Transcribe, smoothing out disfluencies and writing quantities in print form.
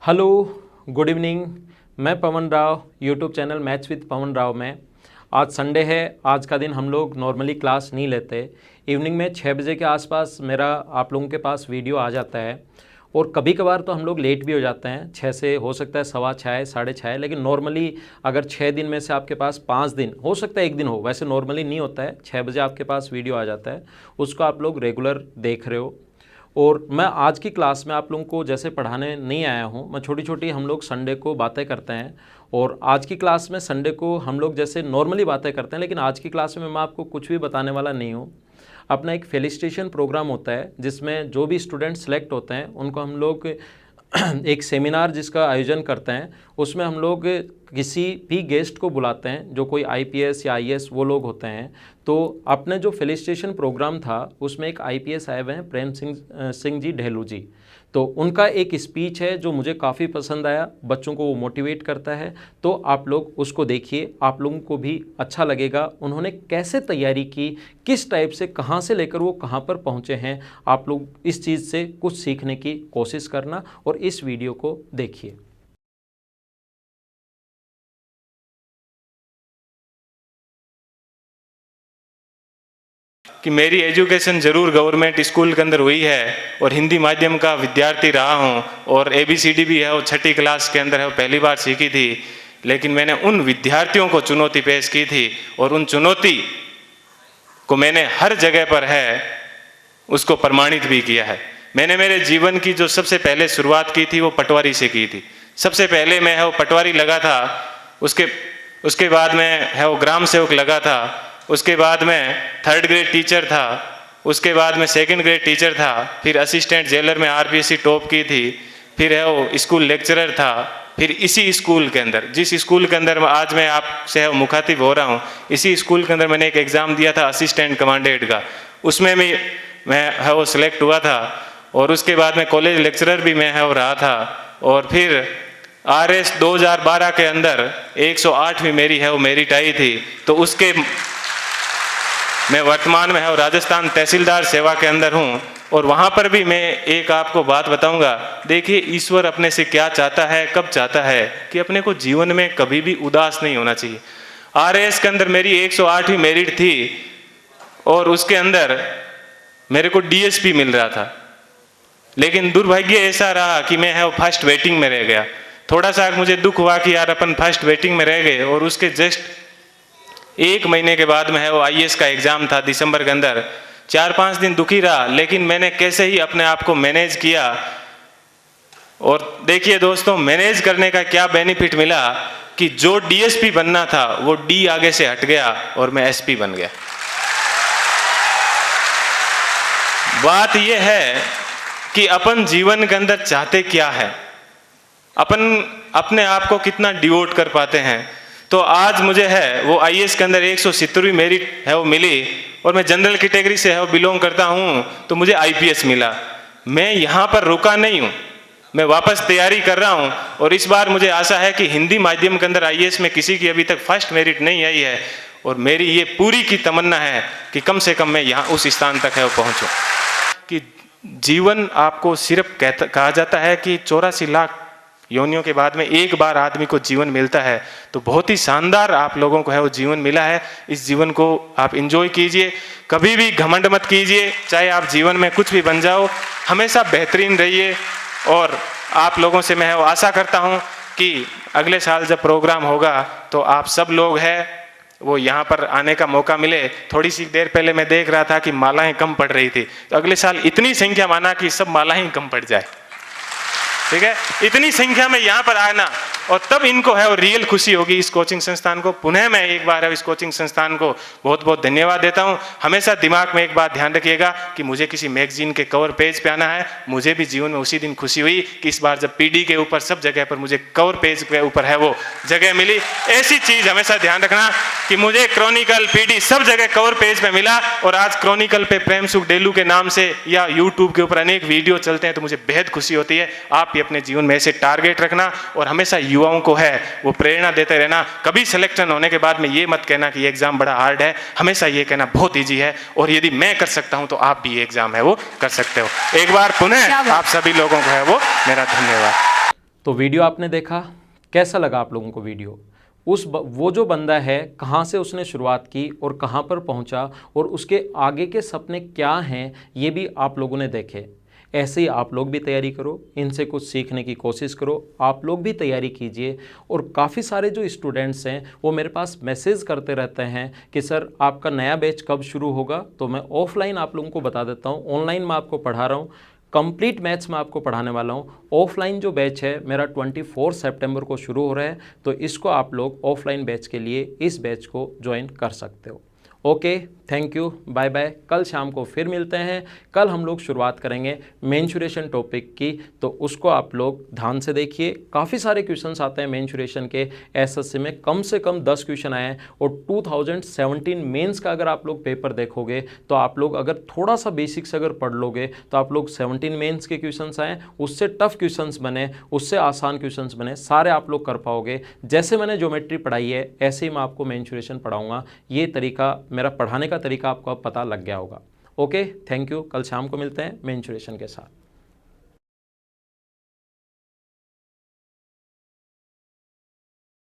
Hello, good evening. मैं Pawan Rao, YouTube channel maths with Pawan Rao में। आज संडे है। आज का दिन हम लोग नॉर्मली क्लास नहीं लेते। इवनिंग में 6 बजे के आसपास मेरा आप लोगों के पास वीडियो आ जाता है और कभी कभार तो हम लोग लेट भी हो जाते हैं। 6 से हो सकता है 6:15 6:30, लेकिन नॉर्मली अगर 6 दिन में से आपके पास 5 दिन हो सकता है, एक दिन हो, वैसे नॉर्मली नहीं होता है। 6 बजे आपके पास वीडियो आ जाता है, उसको आप लोग रेगुलर देख रहे हो। और मैं आज की क्लास में आप लोगों को जैसे पढ़ाने नहीं आया हूँ। मैं छोटी छोटी हम लोग संडे को बातें करते हैं और आज की क्लास में संडे को हम लोग जैसे नॉर्मली बातें करते हैं, लेकिन आज की क्लास में मैं आपको कुछ भी बताने वाला नहीं हूँ। अपना एक फेलिसिटेशन प्रोग्राम होता है जिसमें जो भी स्टूडेंट सेलेक्ट होते हैं उनको हम लोग एक सेमिनार जिसका आयोजन करते हैं, उसमें हम लोग किसी भी गेस्ट को बुलाते हैं जो कोई आईपीएस या आईएएस वो लोग होते हैं। तो अपने जो फेलिसिटेशन प्रोग्राम था उसमें एक आईपीएस आए हुए हैं, प्रेम सिंह जी ढेलू जी। तो उनका एक स्पीच है जो मुझे काफ़ी पसंद आया, बच्चों को वो मोटिवेट करता है। तो आप लोग उसको देखिए, आप लोगों को भी अच्छा लगेगा। उन्होंने कैसे तैयारी की, किस टाइप से, कहाँ से लेकर वो कहाँ पर पहुँचे हैं, आप लोग इस चीज़ से कुछ सीखने की कोशिश करना और इस वीडियो को देखिए। कि मेरी एजुकेशन ज़रूर गवर्नमेंट स्कूल के अंदर हुई है और हिंदी माध्यम का विद्यार्थी रहा हूँ और ABCD भी है वो 6ठी क्लास के अंदर है वो पहली बार सीखी थी। लेकिन मैंने उन विद्यार्थियों को चुनौती पेश की थी और उन चुनौती को मैंने हर जगह पर है उसको प्रमाणित भी किया है। मैंने मेरे जीवन की जो सबसे पहले शुरुआत की थी वो पटवारी से की थी। सबसे पहले मैं है वो पटवारी लगा था, उसके बाद में है वो ग्राम सेवक लगा था, उसके बाद में 3rd ग्रेड टीचर था, उसके बाद में 2nd ग्रेड टीचर था, फिर असिस्टेंट जेलर में RPSC टॉप की थी, फिर है वो स्कूल लेक्चरर था। फिर इसी स्कूल के अंदर, जिस स्कूल के अंदर आज मैं आपसे मुखातिब हो रहा हूँ, इसी स्कूल के अंदर मैंने एक एग्ज़ाम दिया था असिस्टेंट कमांडेंट का, उसमें भी मैं है वो सिलेक्ट हुआ था। और उसके बाद में कॉलेज लेक्चरर भी मैं है वो रहा था। और फिर RS 2012 के अंदर 108वीं मेरी है वो मेरिट आई थी। तो उसके मैं वर्तमान में है राजस्थान तहसीलदार सेवा के अंदर हूँ। और वहाँ पर भी मैं एक आपको बात बताऊँगा। देखिए, ईश्वर अपने से क्या चाहता है, कब चाहता है कि अपने को जीवन में कभी भी उदास नहीं होना चाहिए। RS के अंदर मेरी 108वीं मेरिट थी और उसके अंदर मेरे को DSP मिल रहा था, लेकिन दुर्भाग्य ऐसा रहा कि मैं है वो फर्स्ट वेटिंग में रह गया। थोड़ा सा मुझे दुख हुआ कि यार अपन फर्स्ट वेटिंग में रह गए। और उसके जस्ट 1 महीने के बाद में है वो IAS का एग्ज़ाम था दिसंबर के अंदर। 4-5 दिन दुखी रहा, लेकिन मैंने कैसे ही अपने आप को मैनेज किया। और देखिए दोस्तों, मैनेज करने का क्या बेनिफिट मिला कि जो DSP बनना था वो D आगे से हट गया और मैं SP बन गया। बात यह है कि अपन जीवन के अंदर चाहते क्या है, अपन अपने आप को कितना डिवोट कर पाते हैं। तो आज मुझे है वो IAS के अंदर 170वीं मेरिट है वो मिली और मैं जनरल कैटेगरी से है वो बिलोंग करता हूँ, तो मुझे IPS मिला। मैं यहाँ पर रुका नहीं हूँ, मैं वापस तैयारी कर रहा हूँ। और इस बार मुझे आशा है कि हिंदी माध्यम के अंदर IAS में किसी की अभी तक फर्स्ट मेरिट नहीं आई है और मेरी ये पूरी की तमन्ना है कि कम से कम मैं यहाँ उस स्थान तक है वो पहुँचूँ। कि जीवन आपको सिर्फ कहा जाता है कि 84 लाख योनियों के बाद में एक बार आदमी को जीवन मिलता है, तो बहुत ही शानदार आप लोगों को है वो जीवन मिला है। इस जीवन को आप एंजॉय कीजिए, कभी भी घमंड मत कीजिए। चाहे आप जीवन में कुछ भी बन जाओ, हमेशा बेहतरीन रहिए। और आप लोगों से मैं आशा करता हूँ कि अगले साल जब प्रोग्राम होगा तो आप सब लोग हैं वो यहाँ पर आने का मौका मिले। थोड़ी सी देर पहले मैं देख रहा था कि मालाएं कम पड़ रही थी, तो अगले साल इतनी संख्या माना कि सब मालाएं कम पड़ जाए, ठीक है। इतनी संख्या में यहाँ पर आना और तब इनको है वो रियल खुशी होगी। इस कोचिंग संस्थान को पुनः मैं एक बार है इस कोचिंग संस्थान को बहुत बहुत धन्यवाद देता हूँ। हमेशा दिमाग में एक बात ध्यान रखिएगा कि मुझे किसी मैगजीन के कवर पेज पे आना है। मुझे भी जीवन में उसी दिन खुशी हुई कि इस बार जब PD के ऊपर सब जगह पर मुझे कवर पेज के ऊपर है वो जगह मिली। ऐसी चीज़ हमेशा ध्यान रखना कि मुझे क्रॉनिकल PD सब जगह कवर पेज पे मिला। और आज क्रॉनिकल पे प्रेम सुख ढेलू के नाम से या यूट्यूब के ऊपर अनेक वीडियो चलते हैं, तो मुझे बेहद खुशी होती है। आप भी अपने जीवन में ऐसे टारगेट रखना और हमेशा युवाओं को है वो प्रेरणा देते रहना। कभी सिलेक्शन होने के बाद में ये मत कहना कि ये एग्जाम बड़ा हार्ड है, हमेशा ये कहना बहुत इजी है और यदि मैं कर सकता हूं तो आप भी ये एग्जाम है वो कर सकते हो। एक बार पुनः आप सभी लोगों को है वो मेरा धन्यवाद। तो वीडियो आपने देखा, कैसा लगा आप लोगों को वीडियो? वो जो बंदा है कहाँ से उसने शुरुआत की और कहाँ पर पहुँचा और उसके आगे के सपने क्या हैं ये भी आप लोगों ने देखे। ऐसे ही आप लोग भी तैयारी करो, इनसे कुछ सीखने की कोशिश करो, आप लोग भी तैयारी कीजिए। और काफ़ी सारे जो स्टूडेंट्स हैं वो मेरे पास मैसेज करते रहते हैं कि सर आपका नया बैच कब शुरू होगा। तो मैं ऑफलाइन आप लोगों को बता देता हूँ, ऑनलाइन मैं आपको पढ़ा रहा हूँ, कंप्लीट मैथ्स में आपको पढ़ाने वाला हूँ। ऑफलाइन जो बैच है मेरा 24 सितंबर को शुरू हो रहा है, तो इसको आप लोग ऑफलाइन बैच के लिए इस बैच को ज्वाइन कर सकते हो। Okay, thank you, bye bye. कल शाम को फिर मिलते हैं। कल हम लोग शुरुआत करेंगे मेंसुरेशन टॉपिक की, तो उसको आप लोग ध्यान से देखिए। काफ़ी सारे क्वेश्चंस आते हैं मेंसुरेशन के, एसएससी में कम से कम 10 क्वेश्चन आए हैं। और 2017 मेंस का अगर आप लोग पेपर देखोगे तो आप लोग अगर थोड़ा सा बेसिक्स अगर पढ़ लोगे तो आप लोग 17 मेंस के क्वेश्चंस आए, उससे टफ क्वेश्चंस बने, उससे आसान क्वेश्चंस बने, सारे आप लोग कर पाओगे। जैसे मैंने ज्योमेट्री पढ़ाई है ऐसे ही मैं आपको मेंसुरेशन पढ़ाऊँगा। ये तरीका, मेरा पढ़ाने का तरीका आपको अब पता लग गया होगा। Okay, thank you. कल शाम को मिलते हैं मेंसुरेशन के साथ।